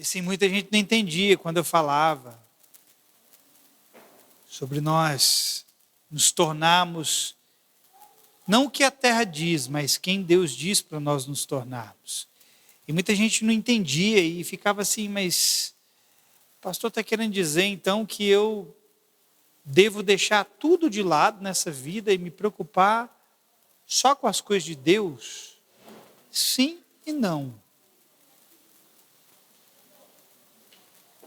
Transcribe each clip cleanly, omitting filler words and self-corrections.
assim, muita gente não entendia quando eu falava sobre nós nos tornarmos, não o que a terra diz, mas quem Deus diz para nós nos tornarmos. E muita gente não entendia e ficava assim, mas o pastor está querendo dizer então que eu devo deixar tudo de lado nessa vida e me preocupar só com as coisas de Deus? Sim e não.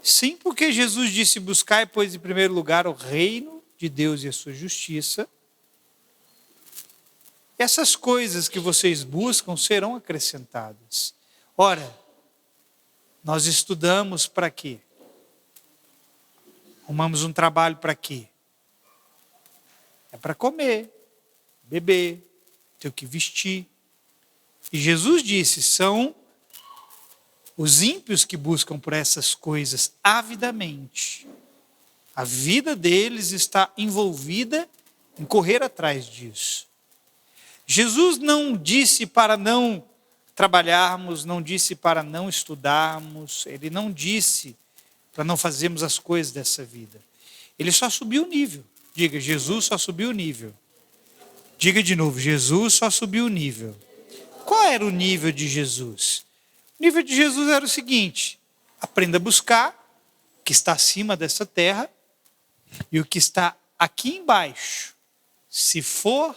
Sim, porque Jesus disse: buscai, pois, em primeiro lugar o reino de Deus e a sua justiça. Essas coisas que vocês buscam serão acrescentadas. Ora, nós estudamos para quê? Arrumamos um trabalho para quê? É para comer, beber, ter o que vestir. E Jesus disse: são os ímpios que buscam por essas coisas avidamente. A vida deles está envolvida em correr atrás disso. Jesus não disse para não trabalharmos, não disse para não estudarmos, ele não disse para não fazermos as coisas dessa vida. Ele só subiu o nível. Diga: Jesus só subiu o nível. Diga de novo: Jesus só subiu o nível. Qual era o nível de Jesus? O nível de Jesus era o seguinte: aprenda a buscar o que está acima dessa terra, e o que está aqui embaixo, se for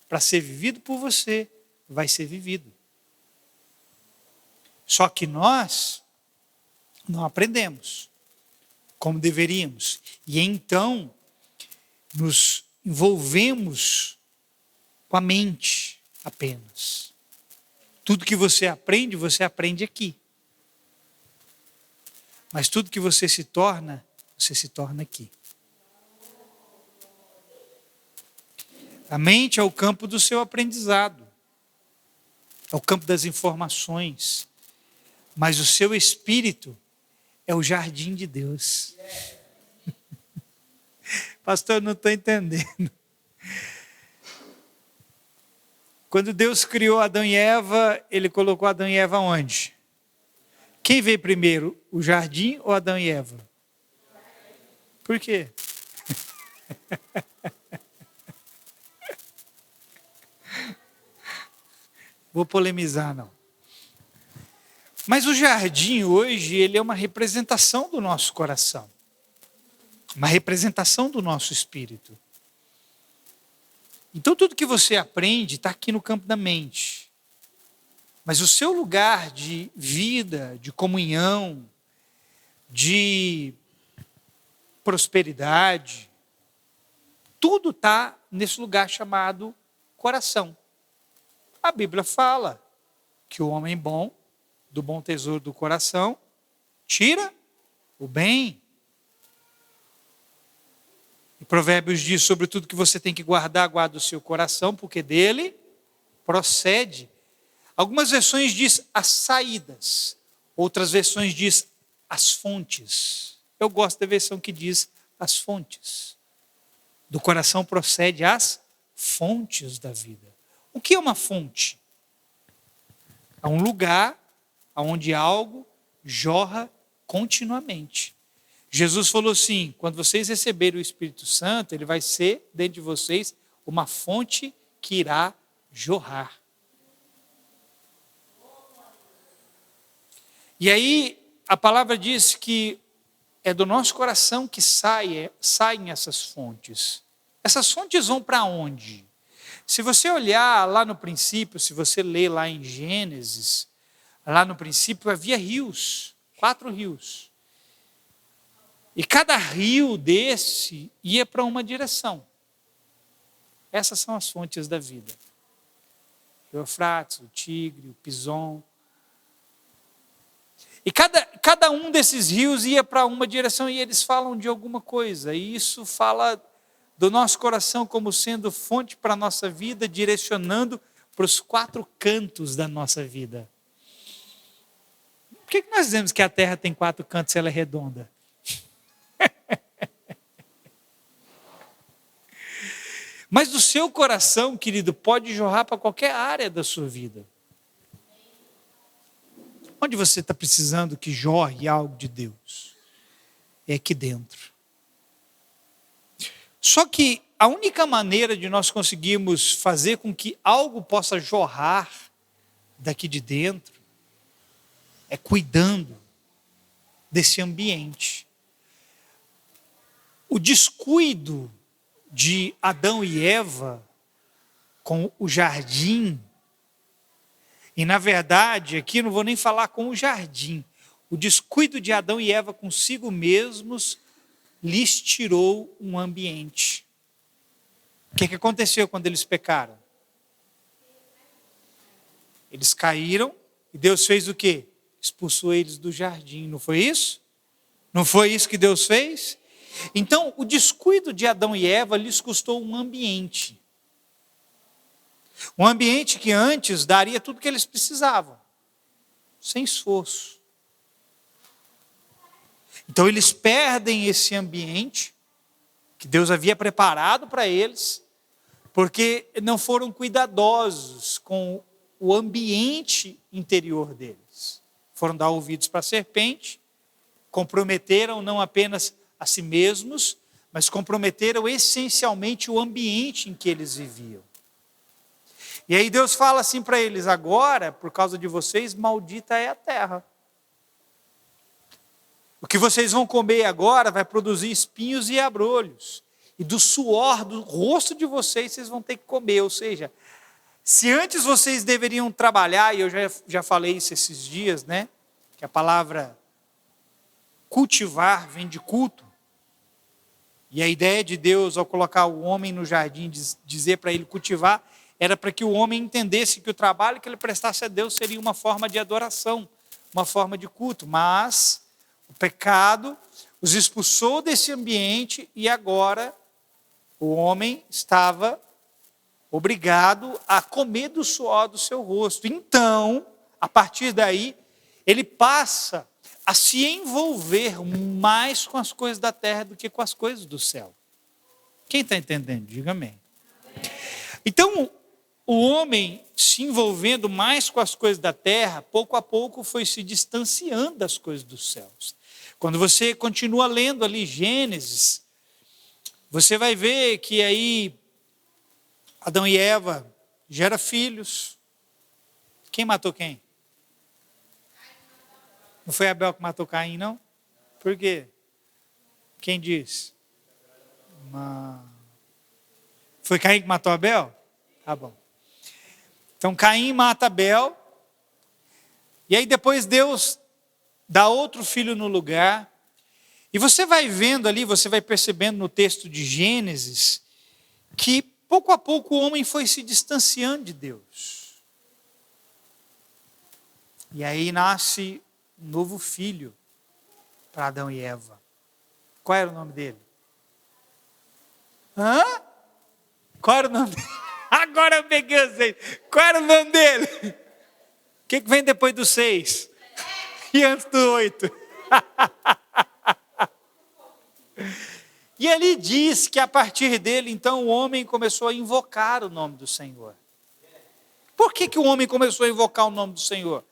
para ser vivido por você, vai ser vivido. Só que nós não aprendemos como deveríamos. E então nos envolvemos com a mente apenas. Tudo que você aprende aqui. Mas tudo que você se torna aqui. A mente é o campo do seu aprendizado. É o campo das informações. Mas o seu espírito é o jardim de Deus. Pastor, eu não estou entendendo. Quando Deus criou Adão e Eva, ele colocou Adão e Eva onde? Quem veio primeiro, o jardim ou Adão e Eva? Por quê? Vou polemizar, não. Mas o jardim hoje, ele é uma representação do nosso coração. Uma representação do nosso espírito. Então tudo que você aprende está aqui no campo da mente. Mas o seu lugar de vida, de comunhão, de prosperidade, tudo está nesse lugar chamado coração. A Bíblia fala que o homem bom, do bom tesouro do coração, tira o bem. E Provérbios diz: sobre tudo que você tem que guardar, guarda o seu coração, porque dele procede. Algumas versões diz as saídas, outras versões diz as fontes. Eu gosto da versão que diz as fontes. Do coração procede as fontes da vida. O que é uma fonte? É um lugar onde algo jorra continuamente. Jesus falou assim: quando vocês receberem o Espírito Santo, ele vai ser dentro de vocês uma fonte que irá jorrar. E aí a palavra diz que é do nosso coração que saem essas fontes. Essas fontes vão para onde? Se você olhar lá no princípio, se você ler lá em Gênesis, lá no princípio havia rios, 4 rios. E cada rio desse ia para uma direção. Essas são as fontes da vida. O Eufrates, o Tigre, o Pison. E cada um desses rios ia para uma direção e eles falam de alguma coisa. E isso fala do nosso coração como sendo fonte para a nossa vida, direcionando para os 4 cantos da nossa vida. Por que nós dizemos que a terra tem 4 cantos se ela é redonda? Mas do seu coração, querido, pode jorrar para qualquer área da sua vida. Onde você está precisando que jorre algo de Deus? É aqui dentro. Só que a única maneira de nós conseguirmos fazer com que algo possa jorrar daqui de dentro é cuidando desse ambiente. O descuido de Adão e Eva com o jardim, e na verdade, aqui não vou nem falar com o jardim, o descuido de Adão e Eva consigo mesmos lhes tirou um ambiente. O que aconteceu quando eles pecaram? Eles caíram e Deus fez o quê? Expulsou eles do jardim, não foi isso? Não foi isso que Deus fez? Então, o descuido de Adão e Eva lhes custou um ambiente. Um ambiente que antes daria tudo o que eles precisavam, sem esforço. Então, eles perdem esse ambiente que Deus havia preparado para eles, porque não foram cuidadosos com o ambiente interior deles. Foram dar ouvidos para a serpente, comprometeram não apenas a si mesmos, mas comprometeram essencialmente o ambiente em que eles viviam. E aí Deus fala assim para eles: agora, por causa de vocês, maldita é a terra. O que vocês vão comer agora vai produzir espinhos e abrolhos. E do suor do rosto de vocês vão ter que comer. Ou seja, se antes vocês deveriam trabalhar, e eu já falei isso esses dias, né? Que a palavra cultivar vem de culto. E a ideia de Deus, ao colocar o homem no jardim, dizer para ele cultivar, era para que o homem entendesse que o trabalho que ele prestasse a Deus seria uma forma de adoração, uma forma de culto. Mas o pecado os expulsou desse ambiente e agora o homem estava obrigado a comer do suor do seu rosto. Então, a partir daí, ele passa a se envolver mais com as coisas da terra do que com as coisas do céu. Quem está entendendo? Diga amém. Então, o homem se envolvendo mais com as coisas da terra, pouco a pouco foi se distanciando das coisas dos céus. Quando você continua lendo ali Gênesis, você vai ver que aí Adão e Eva geram filhos. Quem matou quem? Não foi Abel que matou Caim, não? Por quê? Quem diz? Foi Caim que matou Abel? Tá bom. Então Caim mata Abel. E aí depois Deus dá outro filho no lugar. E você vai vendo ali, você vai percebendo no texto de Gênesis, que pouco a pouco o homem foi se distanciando de Deus. E aí nasce um novo filho para Adão e Eva. Qual era o nome dele? Hã? Qual era o nome dele? Agora eu peguei os 6. Qual era o nome dele? O que vem depois do 6? E antes do 8? E ali diz que a partir dele, então, o homem começou a invocar o nome do Senhor. Por que o homem começou a invocar o nome do Senhor?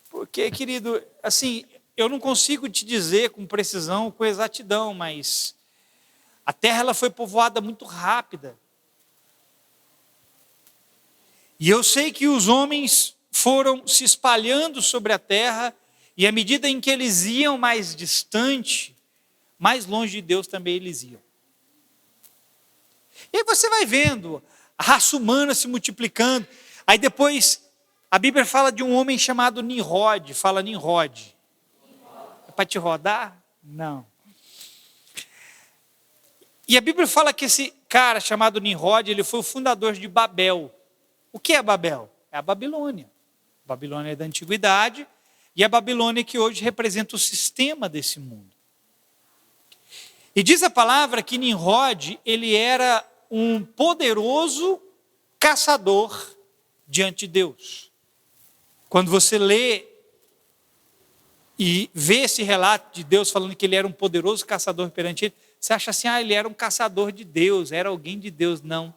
Porque, querido, assim, eu não consigo te dizer com precisão, com exatidão, mas a terra ela foi povoada muito rápida. E eu sei que os homens foram se espalhando sobre a terra, e à medida em que eles iam mais distante, mais longe de Deus também eles iam. E aí você vai vendo a raça humana se multiplicando. Aí depois a Bíblia fala de um homem chamado Nimrod. Fala Nimrod. É para te rodar? Não. E a Bíblia fala que esse cara chamado Nimrod, ele foi o fundador de Babel. O que é Babel? É a Babilônia. A Babilônia é da antiguidade e a Babilônia que hoje representa o sistema desse mundo. E diz a palavra que Nimrod, ele era um poderoso caçador diante de Deus. Quando você lê e vê esse relato de Deus falando que ele era um poderoso caçador perante ele, você acha assim, ele era um caçador de Deus, era alguém de Deus. Não.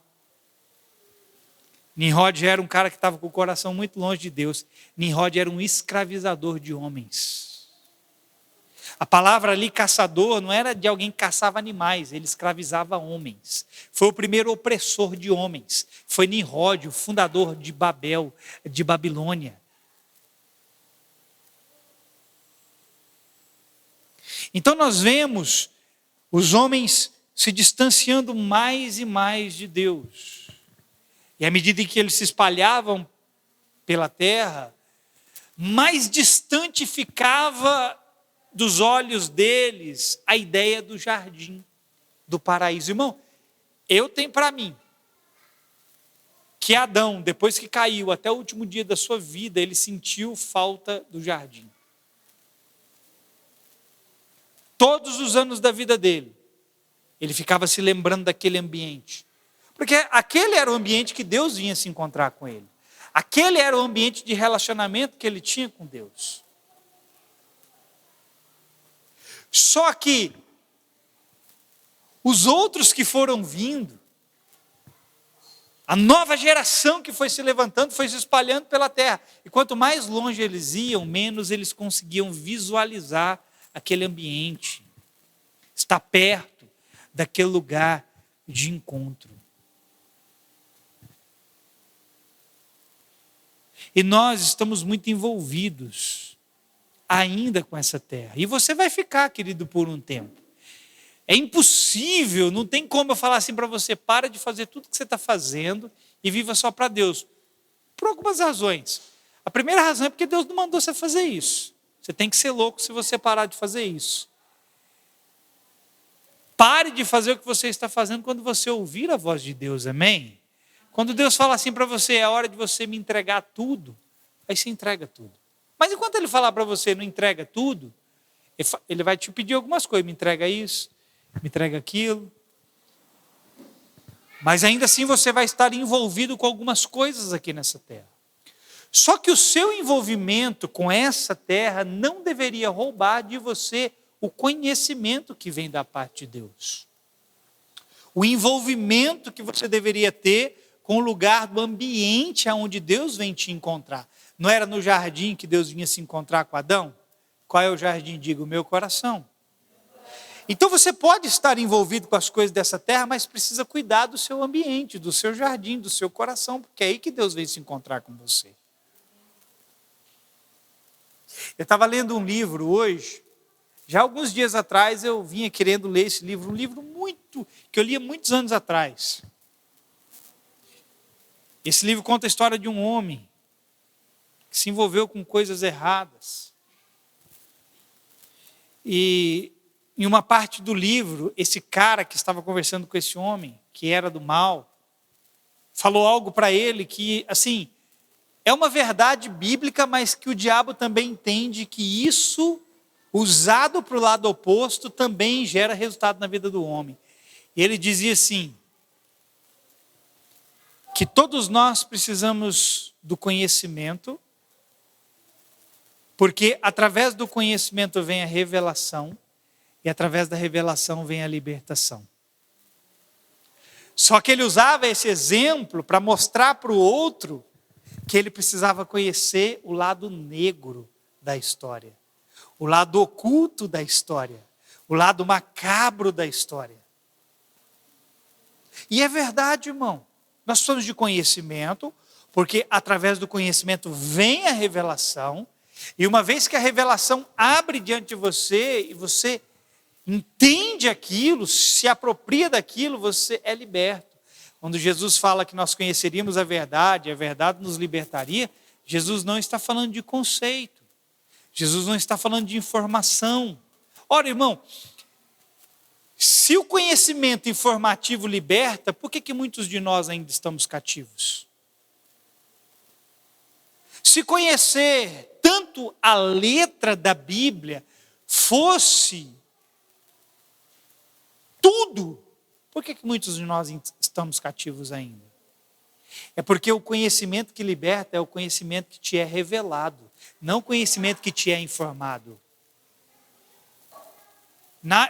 Nimrod era um cara que estava com o coração muito longe de Deus. Nimrod era um escravizador de homens. A palavra ali, caçador, não era de alguém que caçava animais, ele escravizava homens. Foi o primeiro opressor de homens. Foi Nimrod, o fundador de Babel, de Babilônia. Então nós vemos os homens se distanciando mais e mais de Deus. E à medida em que eles se espalhavam pela terra, mais distante ficava dos olhos deles a ideia do jardim, do paraíso. Irmão, eu tenho para mim que Adão, depois que caiu, até o último dia da sua vida, ele sentiu falta do jardim. Todos os anos da vida dele, ele ficava se lembrando daquele ambiente. Porque aquele era o ambiente que Deus vinha se encontrar com ele. Aquele era o ambiente de relacionamento que ele tinha com Deus. Só que os outros que foram vindo, a nova geração que foi se levantando, foi se espalhando pela terra. E quanto mais longe eles iam, menos eles conseguiam visualizar aquele ambiente. Estar perto daquele lugar de encontro. E nós estamos muito envolvidos ainda com essa terra. E você vai ficar, querido, por um tempo. É impossível, não tem como eu falar assim para você, para de fazer tudo que você está fazendo e viva só para Deus. Por algumas razões. A primeira razão é porque Deus não mandou você fazer isso. Você tem que ser louco se você parar de fazer isso. Pare de fazer o que você está fazendo quando você ouvir a voz de Deus, amém? Quando Deus fala assim para você, é hora de você me entregar tudo, aí você entrega tudo. Mas enquanto Ele falar para você, não entrega tudo, Ele vai te pedir algumas coisas, me entrega isso, me entrega aquilo. Mas ainda assim você vai estar envolvido com algumas coisas aqui nessa terra. Só que o seu envolvimento com essa terra não deveria roubar de você o conhecimento que vem da parte de Deus. O envolvimento que você deveria ter com o lugar do ambiente aonde Deus vem te encontrar. Não era no jardim que Deus vinha se encontrar com Adão? Qual é o jardim? Diga, o meu coração. Então você pode estar envolvido com as coisas dessa terra, mas precisa cuidar do seu ambiente, do seu jardim, do seu coração, porque é aí que Deus vem se encontrar com você. Eu estava lendo um livro hoje, já alguns dias atrás eu vinha querendo ler esse livro, um livro que eu lia muitos anos atrás. Esse livro conta a história de um homem que se envolveu com coisas erradas. E em uma parte do livro, esse cara que estava conversando com esse homem, que era do mal, falou algo para ele que, assim, é uma verdade bíblica, mas que o diabo também entende que isso, usado para o lado oposto, também gera resultado na vida do homem. E ele dizia assim, que todos nós precisamos do conhecimento, porque através do conhecimento vem a revelação, e através da revelação vem a libertação. Só que ele usava esse exemplo para mostrar para o outro que ele precisava conhecer o lado negro da história, o lado oculto da história, o lado macabro da história. E é verdade, irmão. Nós precisamos de conhecimento, porque através do conhecimento vem a revelação, e uma vez que a revelação abre diante de você, e você entende aquilo, se apropria daquilo, você é liberto. Quando Jesus fala que nós conheceríamos a verdade nos libertaria, Jesus não está falando de conceito, Jesus não está falando de informação. Ora, irmão, se o conhecimento informativo liberta, por que muitos de nós ainda estamos cativos? Se conhecer tanto a letra da Bíblia fosse tudo, por que muitos de nós estamos cativos ainda? É porque o conhecimento que liberta é o conhecimento que te é revelado, não o conhecimento que te é informado.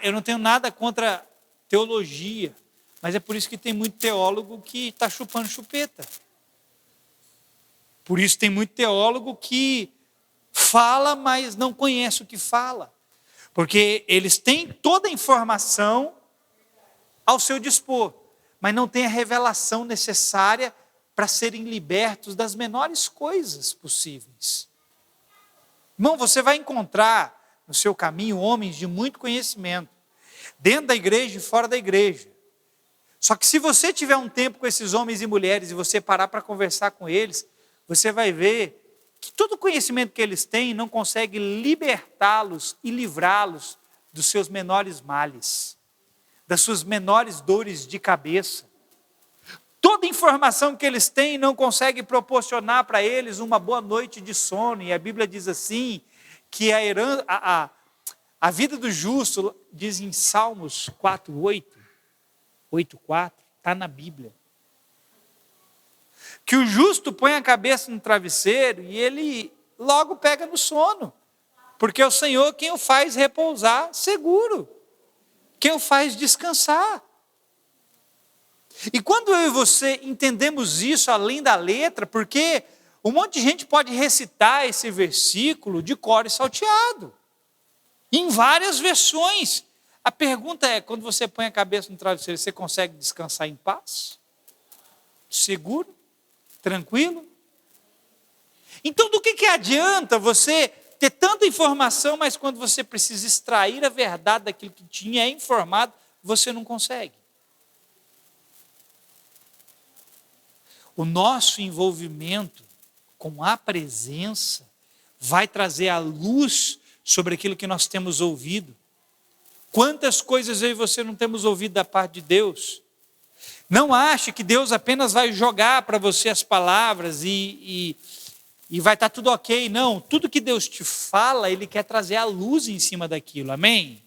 Eu não tenho nada contra teologia, mas é por isso que tem muito teólogo que está chupando chupeta. Por isso tem muito teólogo que fala, mas não conhece o que fala. Porque eles têm toda a informação ao seu dispor, mas não têm a revelação necessária para serem libertos das menores coisas possíveis. Irmão, você vai encontrar no seu caminho homens de muito conhecimento, dentro da igreja e fora da igreja. Só que se você tiver um tempo com esses homens e mulheres e você parar para conversar com eles, você vai ver que todo o conhecimento que eles têm não consegue libertá-los e livrá-los dos seus menores males, das suas menores dores de cabeça. Toda informação que eles têm não consegue proporcionar para eles uma boa noite de sono. E a Bíblia diz assim, que a vida do justo, diz em Salmos 4:8, 8:4, está na Bíblia. Que o justo põe a cabeça no travesseiro e ele logo pega no sono. Porque é o Senhor quem o faz repousar seguro, quem o faz descansar. E quando eu e você entendemos isso além da letra, porque um monte de gente pode recitar esse versículo de cor e salteado, em várias versões. A pergunta é, quando você põe a cabeça no travesseiro, você consegue descansar em paz? Seguro? Tranquilo? Então do que adianta você ter tanta informação, mas quando você precisa extrair a verdade daquilo que tinha informado, você não consegue? O nosso envolvimento com a presença vai trazer a luz sobre aquilo que nós temos ouvido. Quantas coisas eu e você não temos ouvido da parte de Deus? Não ache que Deus apenas vai jogar para você as palavras e vai estar tudo ok. Não, tudo que Deus te fala, Ele quer trazer a luz em cima daquilo. Amém?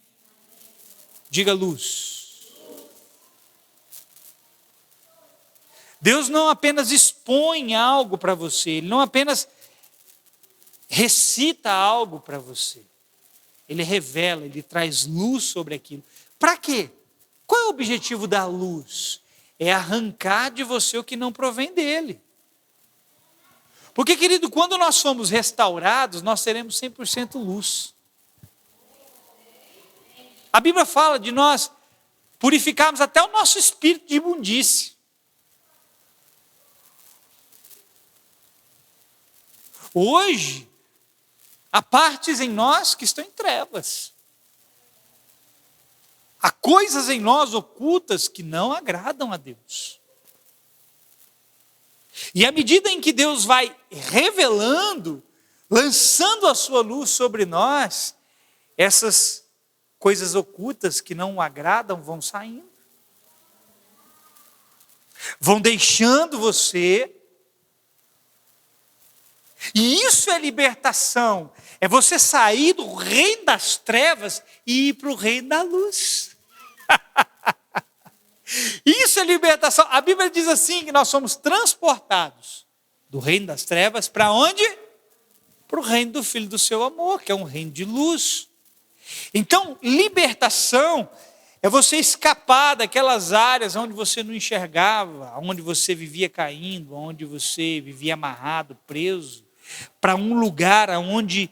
Diga luz. Deus não apenas expõe algo para você, Ele não apenas recita algo para você. Ele revela, Ele traz luz sobre aquilo. Para quê? Qual é o objetivo da luz? É arrancar de você o que não provém dele. Porque, querido, quando nós somos restaurados, nós seremos 100% luz. A Bíblia fala de nós purificarmos até o nosso espírito de imundície. Hoje, há partes em nós que estão em trevas. Há coisas em nós ocultas que não agradam a Deus. E à medida em que Deus vai revelando, lançando a sua luz sobre nós, essas coisas ocultas que não o agradam vão saindo. Vão deixando você. E isso é libertação. É você sair do reino das trevas e ir para o reino da luz. Isso é libertação. A Bíblia diz assim, que nós somos transportados do reino das trevas para onde? Para o reino do Filho do seu amor, que é um reino de luz. Então, libertação é você escapar daquelas áreas onde você não enxergava, onde você vivia caindo, onde você vivia amarrado, preso, para um lugar onde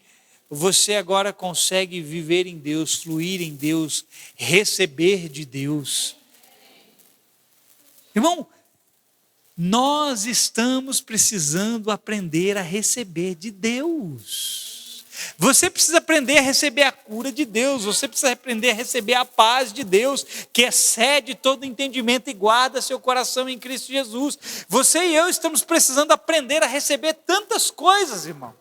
você agora consegue viver em Deus, fluir em Deus, receber de Deus. Irmão, nós estamos precisando aprender a receber de Deus. Você precisa aprender a receber a cura de Deus, você precisa aprender a receber a paz de Deus, que excede todo entendimento e guarda seu coração em Cristo Jesus. Você e eu estamos precisando aprender a receber tantas coisas, irmão.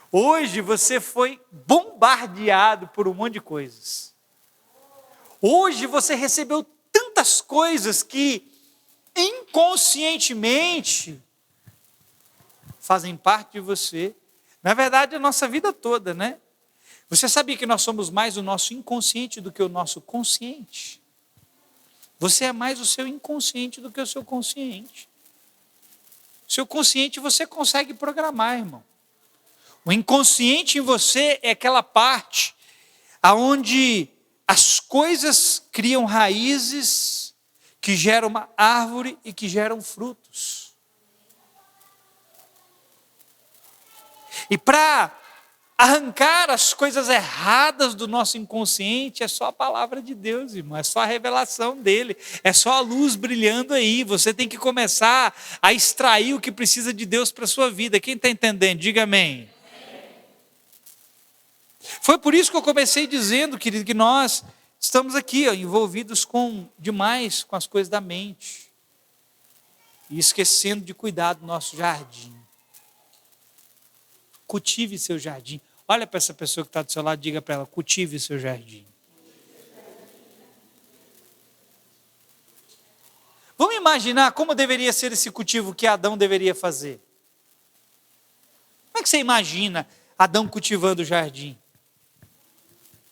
Hoje você foi bombardeado por um monte de coisas. Hoje você recebeu tantas coisas que inconscientemente fazem parte de você. Na verdade, a nossa vida toda, né? Você sabia que nós somos mais o nosso inconsciente do que o nosso consciente? Você é mais o seu inconsciente do que o seu consciente. O seu consciente você consegue programar, irmão. O inconsciente em você é aquela parte aonde as coisas criam raízes que geram uma árvore e que geram frutos. E para arrancar as coisas erradas do nosso inconsciente, é só a palavra de Deus, irmão, é só a revelação dele, é só a luz brilhando aí. Você tem que começar a extrair o que precisa de Deus para a sua vida. Quem está entendendo? Diga amém. Foi por isso que eu comecei dizendo, querido, que nós estamos aqui envolvidos demais com as coisas da mente e esquecendo de cuidar do nosso jardim. Cultive seu jardim. Olha para essa pessoa que está do seu lado, diga para ela: cultive seu jardim. Vamos imaginar como deveria ser esse cultivo que Adão deveria fazer. Como é que você imagina Adão cultivando o jardim?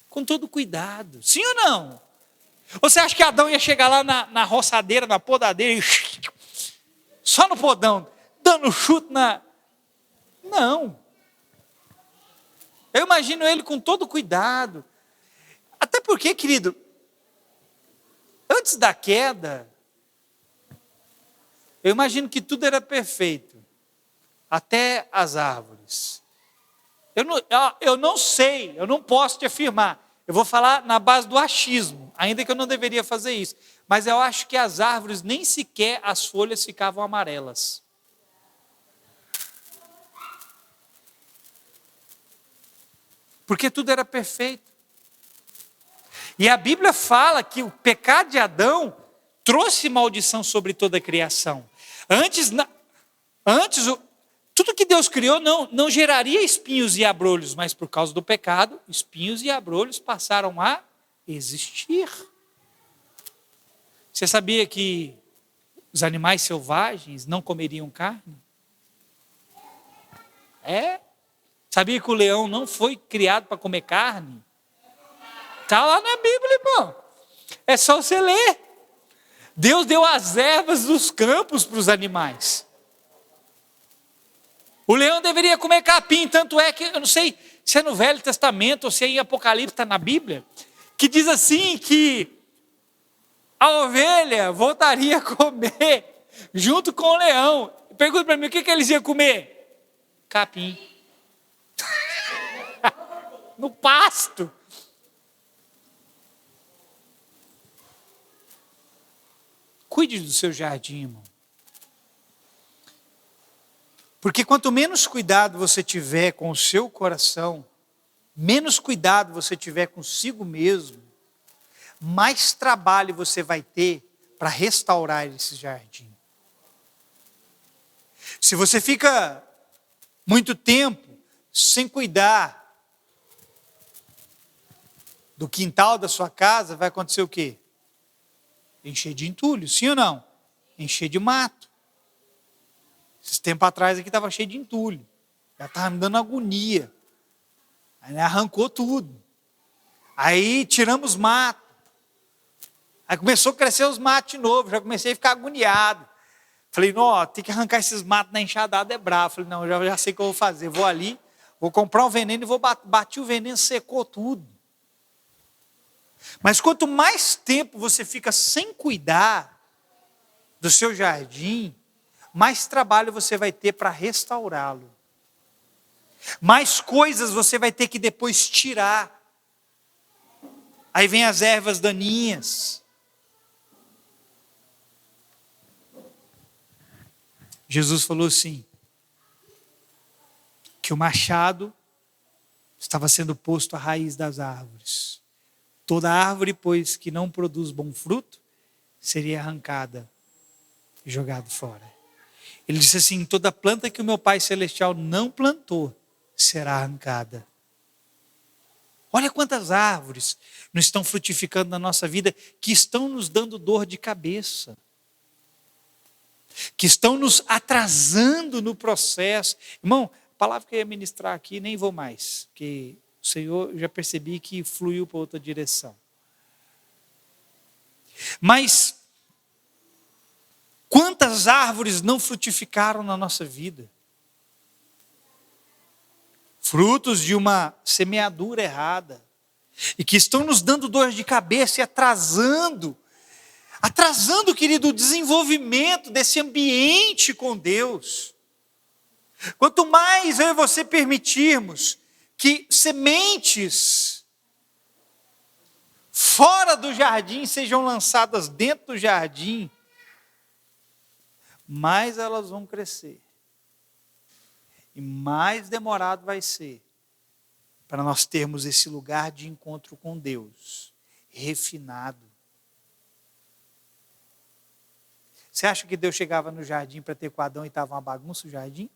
Com todo cuidado, sim ou não? Ou você acha que Adão ia chegar lá na roçadeira, na podadeira, e só no podão, dando chute na... Não. Eu imagino ele com todo cuidado. Até porque, querido, antes da queda, eu imagino que tudo era perfeito, até as árvores. Eu não sei, eu não posso te afirmar. Eu vou falar na base do achismo, ainda que eu não deveria fazer isso. Mas eu acho que as árvores, nem sequer as folhas ficavam amarelas. Porque tudo era perfeito. E a Bíblia fala que o pecado de Adão trouxe maldição sobre toda a criação. Antes tudo que Deus criou não geraria espinhos e abrolhos, mas por causa do pecado, espinhos e abrolhos passaram a existir. Você sabia que os animais selvagens não comeriam carne? Sabia que o leão não foi criado para comer carne? Está lá na Bíblia, irmão. É só você ler. Deus deu as ervas dos campos para os animais. O leão deveria comer capim, tanto é que, eu não sei se é no Velho Testamento ou se é em Apocalipse, está na Bíblia, que diz assim que a ovelha voltaria a comer junto com o leão. Pergunta para mim, o que eles iam comer? Capim. No pasto. Cuide do seu jardim, irmão. Porque quanto menos cuidado você tiver com o seu coração, menos cuidado você tiver consigo mesmo, mais trabalho você vai ter para restaurar esse jardim. Se você fica muito tempo sem cuidar do quintal da sua casa, vai acontecer o quê? Encher de entulho, sim ou não? Encher de mato. Esses tempos atrás aqui estava cheio de entulho. Já estava me dando agonia. Aí arrancou tudo. Aí tiramos mato. Aí começou a crescer os matos de novo. Já comecei a ficar agoniado. Falei, não, tem que arrancar esses matos na enxadada, é bravo. Falei, não, já sei o que eu vou fazer. Vou ali, vou comprar um veneno e vou bater o veneno, secou tudo. Mas quanto mais tempo você fica sem cuidar do seu jardim, mais trabalho você vai ter para restaurá-lo. Mais coisas você vai ter que depois tirar. Aí vem as ervas daninhas. Jesus falou assim, que o machado estava sendo posto à raiz das árvores. Toda árvore, pois, que não produz bom fruto, seria arrancada e jogada fora. Ele disse assim, toda planta que o meu Pai Celestial não plantou, será arrancada. Olha quantas árvores não estão frutificando na nossa vida, que estão nos dando dor de cabeça, que estão nos atrasando no processo. Irmão, a palavra que eu ia ministrar aqui, nem vou mais, porque o Senhor, eu já percebi que fluiu para outra direção. Mas quantas árvores não frutificaram na nossa vida? Frutos de uma semeadura errada. E que estão nos dando dor de cabeça e atrasando, querido, o desenvolvimento desse ambiente com Deus. Quanto mais eu e você permitirmos que sementes fora do jardim sejam lançadas dentro do jardim, mais elas vão crescer. E mais demorado vai ser para nós termos esse lugar de encontro com Deus, refinado. Você acha que Deus chegava no jardim para ter com Adão e estava uma bagunça o jardim?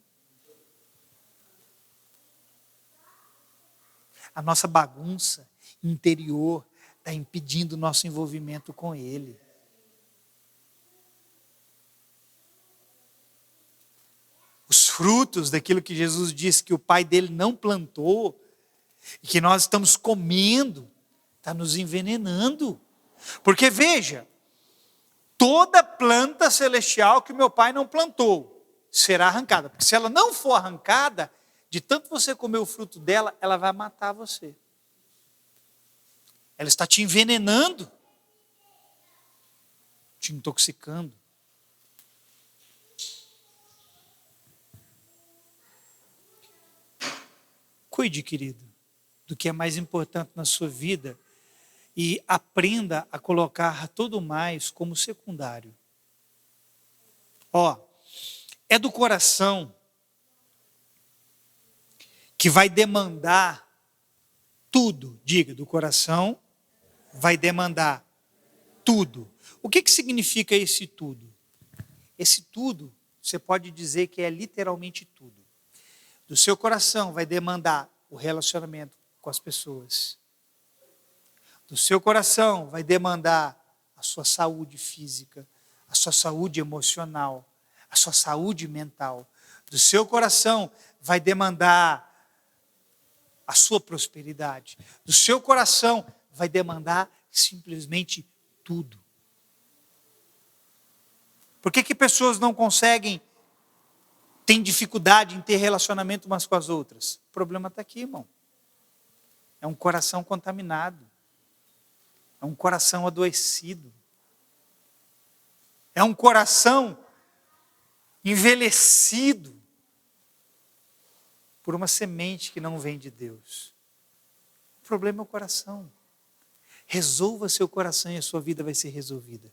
A nossa bagunça interior está impedindo o nosso envolvimento com Ele. Os frutos daquilo que Jesus disse que o Pai dele não plantou, e que nós estamos comendo, está nos envenenando. Porque veja, toda planta celestial que o meu Pai não plantou será arrancada. Porque se ela não for arrancada, de tanto você comer o fruto dela, ela vai matar você. Ela está te envenenando, te intoxicando. Cuide, querido, do que é mais importante na sua vida e aprenda a colocar tudo mais como secundário. É do coração que vai demandar tudo. Diga, do coração vai demandar tudo. O que significa esse tudo? Esse tudo, você pode dizer que é literalmente tudo. Do seu coração vai demandar o relacionamento com as pessoas. Do seu coração vai demandar a sua saúde física, a sua saúde emocional, a sua saúde mental. Do seu coração vai demandar a sua prosperidade. Do seu coração vai demandar simplesmente tudo. Por que pessoas não conseguem, têm dificuldade em ter relacionamento umas com as outras? O problema está aqui, irmão. É um coração contaminado. É um coração adoecido. É um coração envelhecido por uma semente que não vem de Deus. O problema é o coração. Resolva seu coração e a sua vida vai ser resolvida.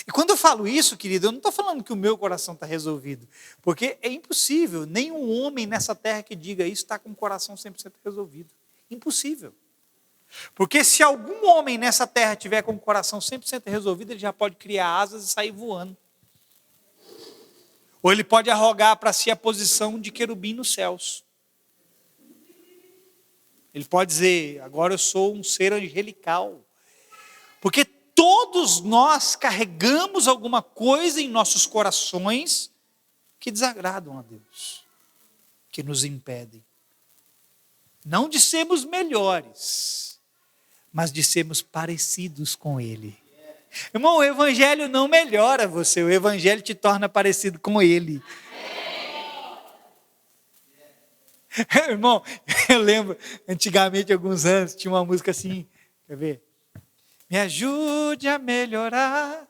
E quando eu falo isso, querido, eu não estou falando que o meu coração está resolvido. Porque é impossível, nenhum homem nessa terra que diga isso está com o coração 100% resolvido. Impossível. Porque se algum homem nessa terra tiver com o coração 100% resolvido, ele já pode criar asas e sair voando. Ou ele pode arrogar para si a posição de querubim nos céus. Ele pode dizer, agora eu sou um ser angelical. Porque todos nós carregamos alguma coisa em nossos corações que desagradam a Deus, que nos impedem. Não de sermos melhores, mas de sermos parecidos com Ele. Irmão, o Evangelho não melhora você, o Evangelho te torna parecido com Ele. Irmão, eu lembro, antigamente, alguns anos, tinha uma música assim, quer ver? Me ajude a melhorar,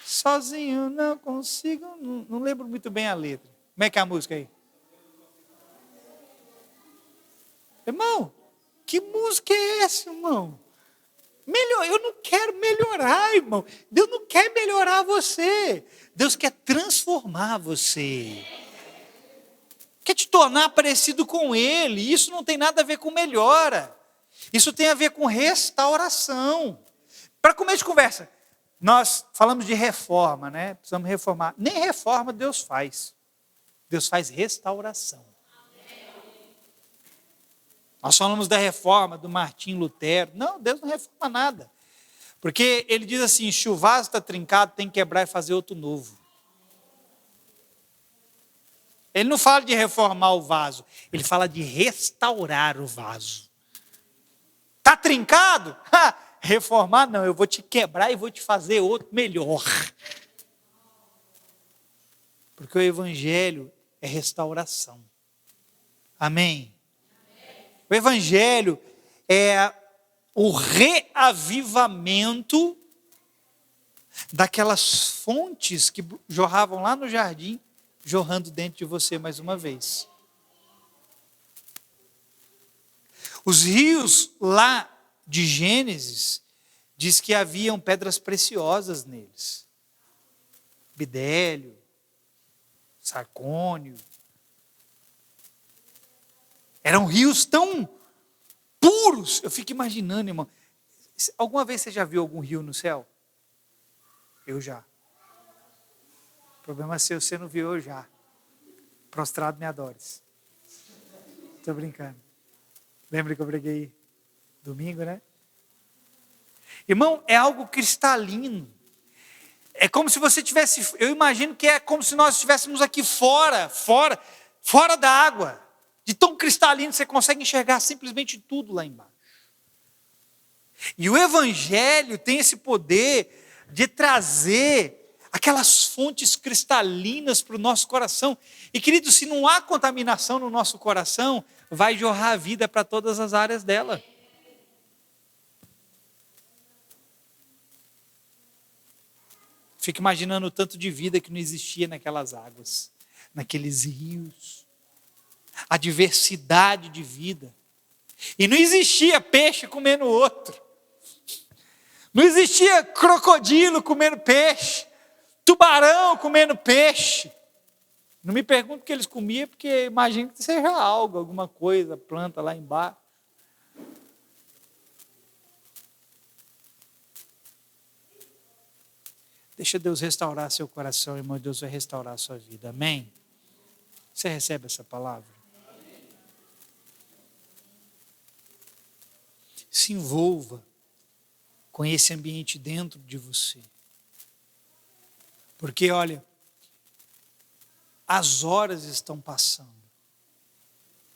sozinho não consigo, não lembro muito bem a letra. Como é que é a música aí? Irmão, que música é essa, irmão? Eu não quero melhorar, irmão. Deus não quer melhorar você. Deus quer transformar você. Quer te tornar parecido com Ele. Isso não tem nada a ver com melhora. Isso tem a ver com restauração. Para começo de conversa, nós falamos de reforma, né? Precisamos reformar. Nem reforma Deus faz. Deus faz restauração. Nós falamos da reforma do Martim Lutero. Não, Deus não reforma nada. Porque ele diz assim, se o vaso está trincado, tem que quebrar e fazer outro novo. Ele não fala de reformar o vaso, ele fala de restaurar o vaso. Está trincado? Reformar não, eu vou te quebrar e vou te fazer outro melhor. Porque o Evangelho é restauração. Amém? O Evangelho é o reavivamento daquelas fontes que jorravam lá no jardim, jorrando dentro de você mais uma vez. Os rios lá de Gênesis diz que haviam pedras preciosas neles. Bidélio, sarcônio. Eram rios tão puros. Eu fico imaginando, irmão. Alguma vez você já viu algum rio no céu? Eu já. O problema é se você não viu, eu já. Prostrado me adores. Estou brincando. Lembra que eu preguei domingo, né? Irmão, é algo cristalino. É como se você tivesse, eu imagino que é como se nós estivéssemos aqui fora da água. De tão cristalino, você consegue enxergar simplesmente tudo lá embaixo. E o Evangelho tem esse poder de trazer aquelas fontes cristalinas para o nosso coração. E querido, se não há contaminação no nosso coração, vai jorrar a vida para todas as áreas dela. Fico imaginando o tanto de vida que não existia naquelas águas, naqueles rios. A diversidade de vida. E não existia peixe comendo outro. Não existia crocodilo comendo peixe. Tubarão comendo peixe. Não me pergunto o que eles comiam, porque imagino que seja algo, alguma coisa, planta lá embaixo. Deixa Deus restaurar seu coração, irmão. Deus vai restaurar a sua vida. Amém? Você recebe essa palavra? Se envolva com esse ambiente dentro de você. Porque, olha, as horas estão passando.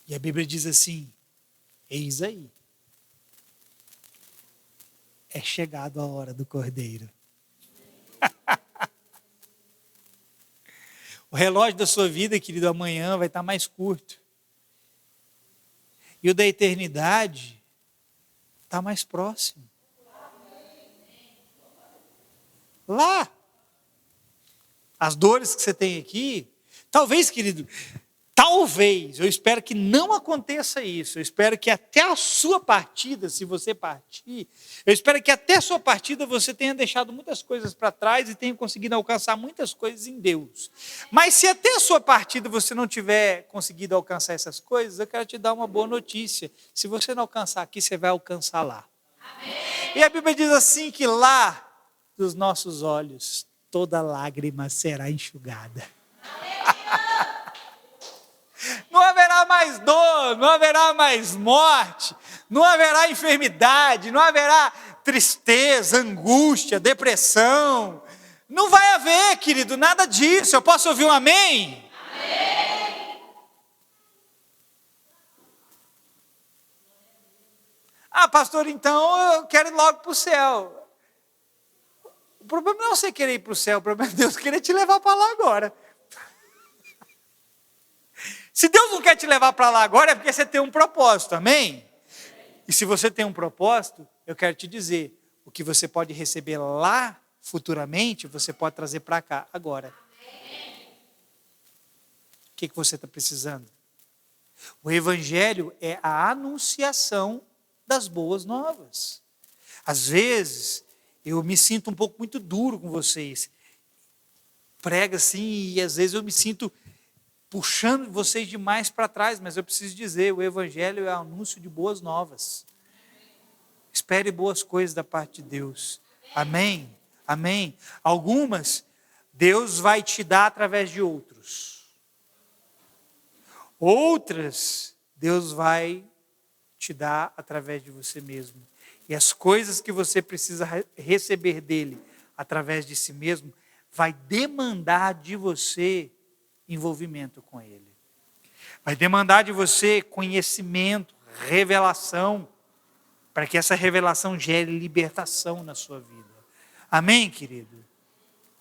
E a Bíblia diz assim, eis aí. É chegado a hora do Cordeiro. O relógio da sua vida, querido, amanhã vai estar mais curto. E o da eternidade está mais próximo. Lá. As dores que você tem aqui, talvez, querido, talvez, eu espero que não aconteça isso, eu espero que até a sua partida, se você partir, eu espero que até a sua partida você tenha deixado muitas coisas para trás e tenha conseguido alcançar muitas coisas em Deus. Mas se até a sua partida você não tiver conseguido alcançar essas coisas, eu quero te dar uma boa notícia. Se você não alcançar aqui, você vai alcançar lá. Amém. E a Bíblia diz assim que lá, dos nossos olhos, toda lágrima será enxugada. Não haverá mais dor, não haverá mais morte, não haverá enfermidade, não haverá tristeza, angústia, depressão. Não vai haver, querido, nada disso. Eu posso ouvir um amém? Amém. Ah, pastor, então eu quero ir logo para o céu. O problema não é você querer ir para o céu, o problema é Deus querer te levar para lá agora. Se Deus não quer te levar para lá agora, é porque você tem um propósito, amém? E se você tem um propósito, eu quero te dizer, o que você pode receber lá futuramente, você pode trazer para cá agora. O que você está precisando? O Evangelho é a anunciação das boas novas. Às vezes, eu me sinto um pouco muito duro com vocês. Prega assim, e às vezes eu me sinto puxando vocês demais para trás, mas eu preciso dizer, o Evangelho é o anúncio de boas novas. Espere boas coisas da parte de Deus. Amém? Amém? Algumas, Deus vai te dar através de outros. Outras, Deus vai te dar através de você mesmo. E as coisas que você precisa receber dele, através de si mesmo, vai demandar de você envolvimento com ele. Vai demandar de você conhecimento, revelação, para que essa revelação gere libertação na sua vida. Amém, querido?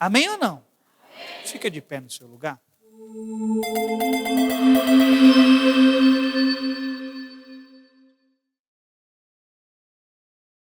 Amém ou não? Amém. Fica de pé no seu lugar.